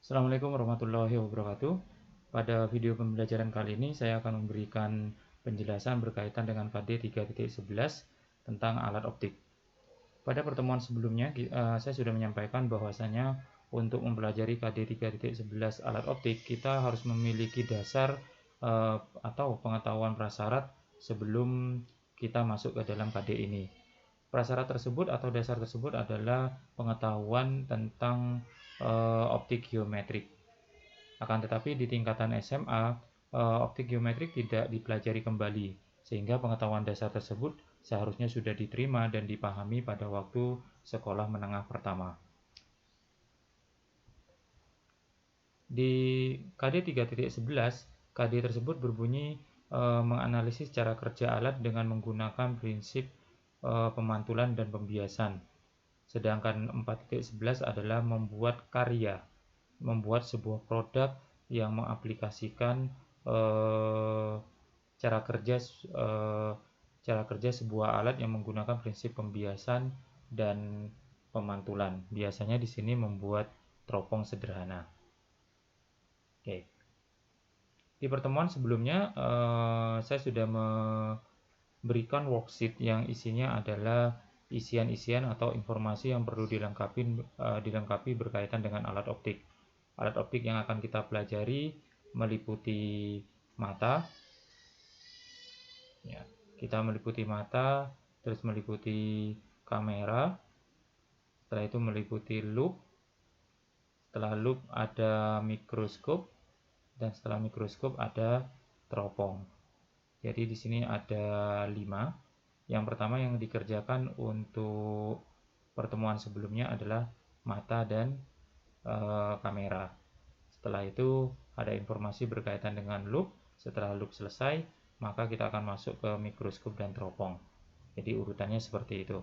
Assalamualaikum warahmatullahi wabarakatuh. Pada video pembelajaran kali ini saya akan memberikan penjelasan berkaitan dengan KD 3.11 tentang alat optik. Pada pertemuan sebelumnya saya sudah menyampaikan bahwasanya untuk mempelajari KD 3.11 alat optik kita harus memiliki dasar atau pengetahuan prasyarat sebelum kita masuk ke dalam KD ini. Prasyarat tersebut atau dasar tersebut adalah pengetahuan tentang optik geometrik. Akan tetapi di tingkatan SMA, optik geometrik tidak dipelajari kembali, sehingga pengetahuan dasar tersebut seharusnya sudah diterima dan dipahami pada waktu sekolah menengah pertama. Di KD 3.11, KD tersebut berbunyi menganalisis cara kerja alat dengan menggunakan prinsip pemantulan dan pembiasan. Sedangkan 4.11 adalah membuat karya, membuat sebuah produk yang mengaplikasikan cara kerja sebuah alat yang menggunakan prinsip pembiasan dan pemantulan. Biasanya di sini membuat teropong sederhana. Oke. Di pertemuan sebelumnya saya sudah memberikan worksheet yang isinya adalah isian-isian atau informasi yang perlu dilengkapi berkaitan dengan alat optik. Alat optik yang akan kita pelajari meliputi mata, ya, kita meliputi mata, terus meliputi kamera, setelah itu meliputi loop, setelah loop ada mikroskop, dan setelah mikroskop ada teropong. Jadi di sini ada 5. Yang pertama yang dikerjakan untuk pertemuan sebelumnya adalah mata dan kamera. Setelah itu ada informasi berkaitan dengan loop. Setelah loop selesai, maka kita akan masuk ke mikroskop dan teropong. Jadi urutannya seperti itu.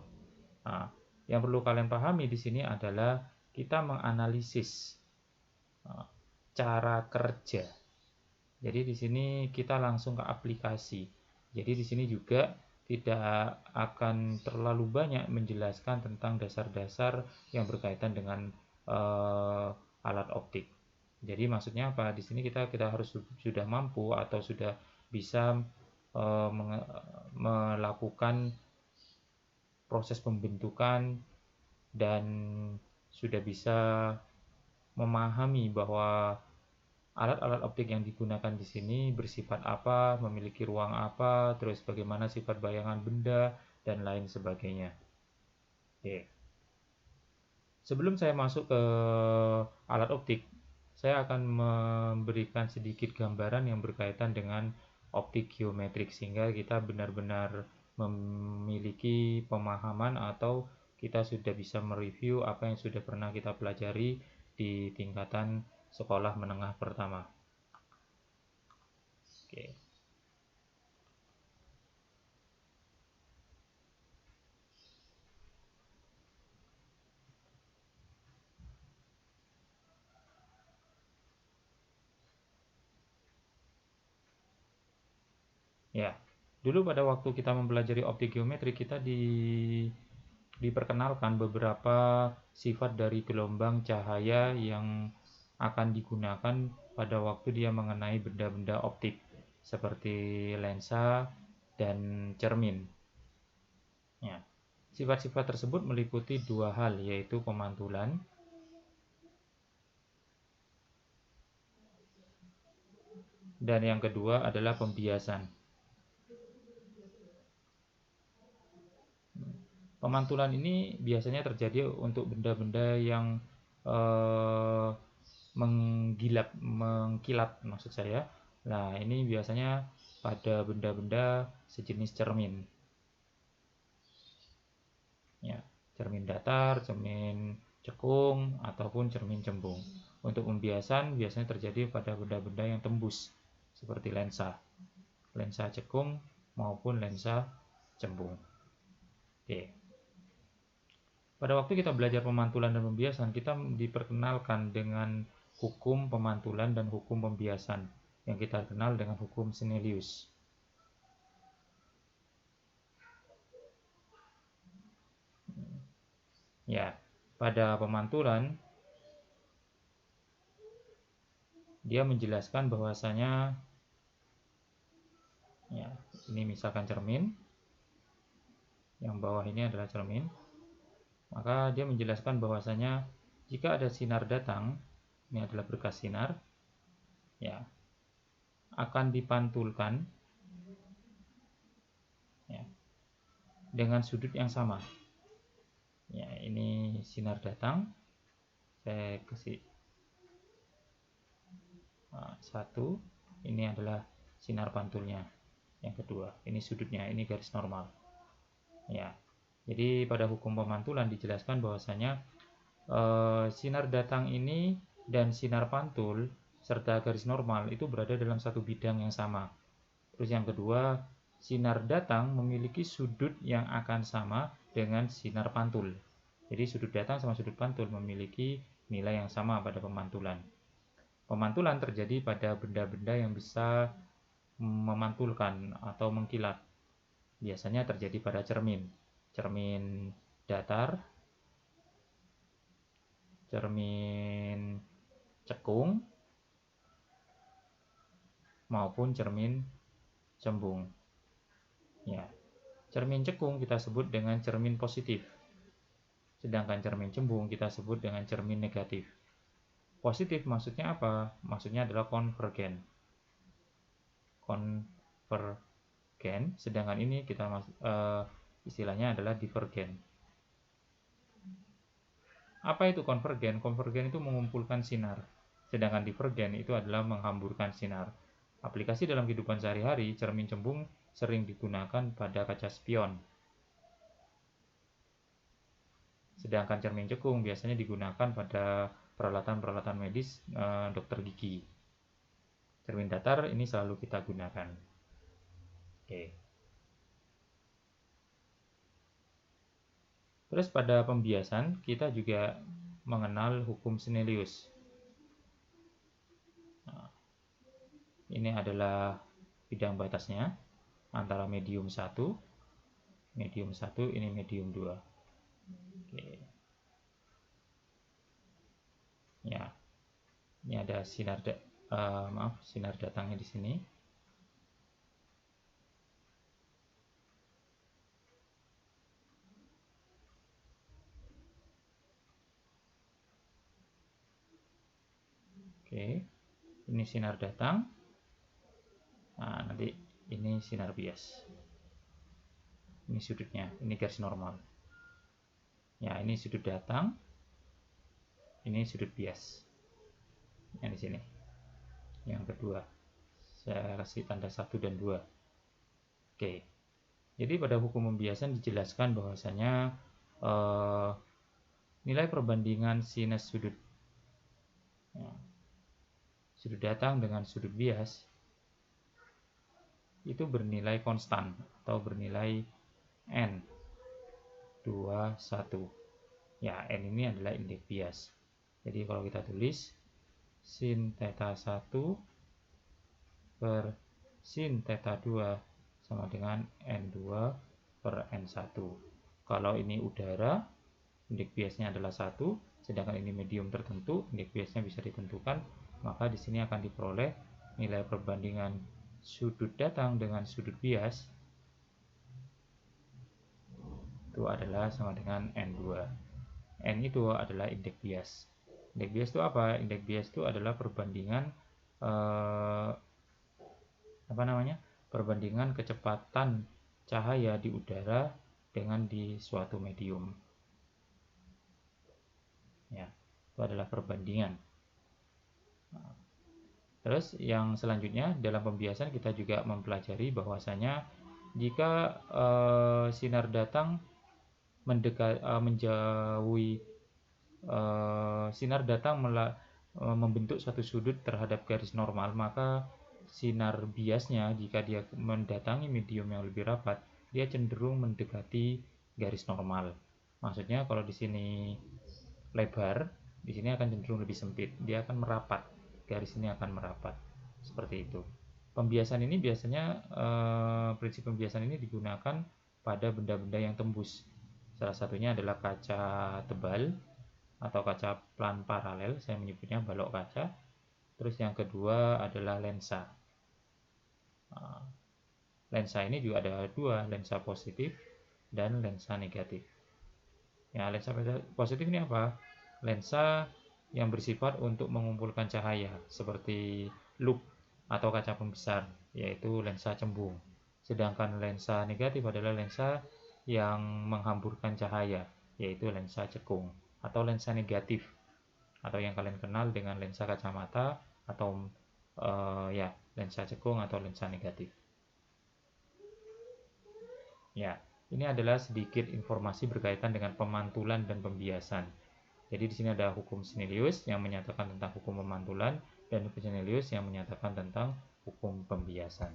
Nah, yang perlu kalian pahami di sini adalah kita menganalisis cara kerja. Jadi di sini kita langsung ke aplikasi. Jadi di sini juga tidak akan terlalu banyak menjelaskan tentang dasar-dasar yang berkaitan dengan alat optik. Jadi maksudnya apa? Di sini kita harus sudah mampu atau sudah bisa melakukan proses pembentukan dan sudah bisa memahami bahwa alat-alat optik yang digunakan di sini bersifat apa, memiliki ruang apa, terus bagaimana sifat bayangan benda, dan lain sebagainya. Oke. Sebelum saya masuk ke alat optik, saya akan memberikan sedikit gambaran yang berkaitan dengan optik geometrik sehingga kita benar-benar memiliki pemahaman atau kita sudah bisa mereview apa yang sudah pernah kita pelajari di tingkatan sekolah menengah pertama. Oke. Ya, dulu pada waktu kita mempelajari optik geometri kita diperkenalkan beberapa sifat dari gelombang cahaya yang akan digunakan pada waktu dia mengenai benda-benda optik seperti lensa dan cermin. Ya, sifat-sifat tersebut meliputi dua hal, yaitu pemantulan dan yang kedua adalah pembiasan. Pemantulan ini biasanya terjadi untuk benda-benda yang mengkilat maksud saya. Nah, ini biasanya pada benda-benda sejenis cermin. Ya, cermin datar, cermin cekung, ataupun cermin cembung. Untuk pembiasan biasanya terjadi pada benda-benda yang tembus, seperti lensa cekung maupun lensa cembung. Oke. Pada waktu kita belajar pemantulan dan pembiasan, kita diperkenalkan dengan hukum pemantulan dan hukum pembiasan yang kita kenal dengan hukum Snellius. Ya, pada pemantulan dia menjelaskan bahwasanya, ya, ini misalkan cermin, yang bawah ini adalah cermin, maka dia menjelaskan bahwasanya jika ada sinar datang, ini adalah berkas sinar, ya, akan dipantulkan, ya, dengan sudut yang sama. Ya, ini sinar datang, saya kasih satu, ini adalah sinar pantulnya. Yang kedua, ini sudutnya, ini garis normal. Ya, jadi pada hukum pemantulan dijelaskan bahwasanya sinar datang ini dan sinar pantul serta garis normal itu berada dalam satu bidang yang sama. Terus yang kedua, sinar datang memiliki sudut yang akan sama dengan sinar pantul. Jadi sudut datang sama sudut pantul memiliki nilai yang sama pada pemantulan. Pemantulan terjadi pada benda-benda yang bisa memantulkan atau mengkilat. Biasanya terjadi pada cermin. Cermin datar, cermin cekung, maupun cermin cembung. Ya, cermin cekung kita sebut dengan cermin positif, sedangkan cermin cembung kita sebut dengan cermin negatif. Positif maksudnya apa? Maksudnya adalah konvergen. Konvergen, sedangkan ini kita istilahnya adalah divergen. Apa itu konvergen? Konvergen itu mengumpulkan sinar, sedangkan divergen itu adalah menghamburkan sinar. Aplikasi dalam kehidupan sehari-hari, cermin cembung sering digunakan pada kaca spion. Sedangkan cermin cekung biasanya digunakan pada peralatan-peralatan medis dokter gigi. Cermin datar ini selalu kita gunakan. Oke. Terus pada pembiasan kita juga mengenal hukum Snellius. Nah, ini adalah bidang batasnya antara medium 1, ini medium 2. Oke. Ya. Ini ada sinar datangnya di sini. Oke. Ini sinar datang. Nah, nanti ini sinar bias. Ini sudutnya, ini garis normal. Ya, ini sudut datang. Ini sudut bias. Yang di sini. Yang kedua. Saya kasih tanda 1 dan 2. Oke. Jadi pada hukum pembiasan dijelaskan bahwasanya nilai perbandingan sinus sudut, ya, sudut datang dengan sudut bias itu bernilai konstan atau bernilai N 2, 1. Ya, N ini adalah indeks bias. Jadi kalau kita tulis sin theta 1 per sin theta 2 sama dengan N2 per N1. Kalau ini udara, indeks biasnya adalah 1, sedangkan ini medium tertentu, indeks biasnya bisa ditentukan, maka di sini akan diperoleh nilai perbandingan sudut datang dengan sudut bias itu adalah sama dengan N2. N itu adalah indeks bias. Indeks bias itu apa? Indeks bias itu adalah perbandingan perbandingan kecepatan cahaya di udara dengan di suatu medium. Ya, itu adalah perbandingan. Terus yang selanjutnya dalam pembiasan kita juga mempelajari bahwasanya jika sinar datang menjauhi sinar datang membentuk suatu sudut terhadap garis normal, maka sinar biasnya jika dia mendatangi medium yang lebih rapat, dia cenderung mendekati garis normal. Maksudnya kalau di sini lebar, di sini akan cenderung lebih sempit, dia akan merapat, garis ini akan merapat, seperti itu. Pembiasan ini biasanya prinsip pembiasan ini digunakan pada benda-benda yang tembus. Salah satunya adalah kaca tebal atau kaca plan paralel, saya menyebutnya balok kaca. Terus yang kedua adalah lensa. Nah, lensa ini juga ada dua, lensa positif dan lensa negatif. Ya, lensa positif ini apa? Lensa yang bersifat untuk mengumpulkan cahaya seperti loop atau kaca pembesar, yaitu lensa cembung. Sedangkan lensa negatif adalah lensa yang menghamburkan cahaya, yaitu lensa cekung atau lensa negatif, atau yang kalian kenal dengan lensa kacamata atau ya lensa cekung atau lensa negatif. Ya, ini adalah sedikit informasi berkaitan dengan pemantulan dan pembiasan. Jadi di sini ada hukum Snellius yang menyatakan tentang hukum pemantulan dan hukum Snellius yang menyatakan tentang hukum pembiasan.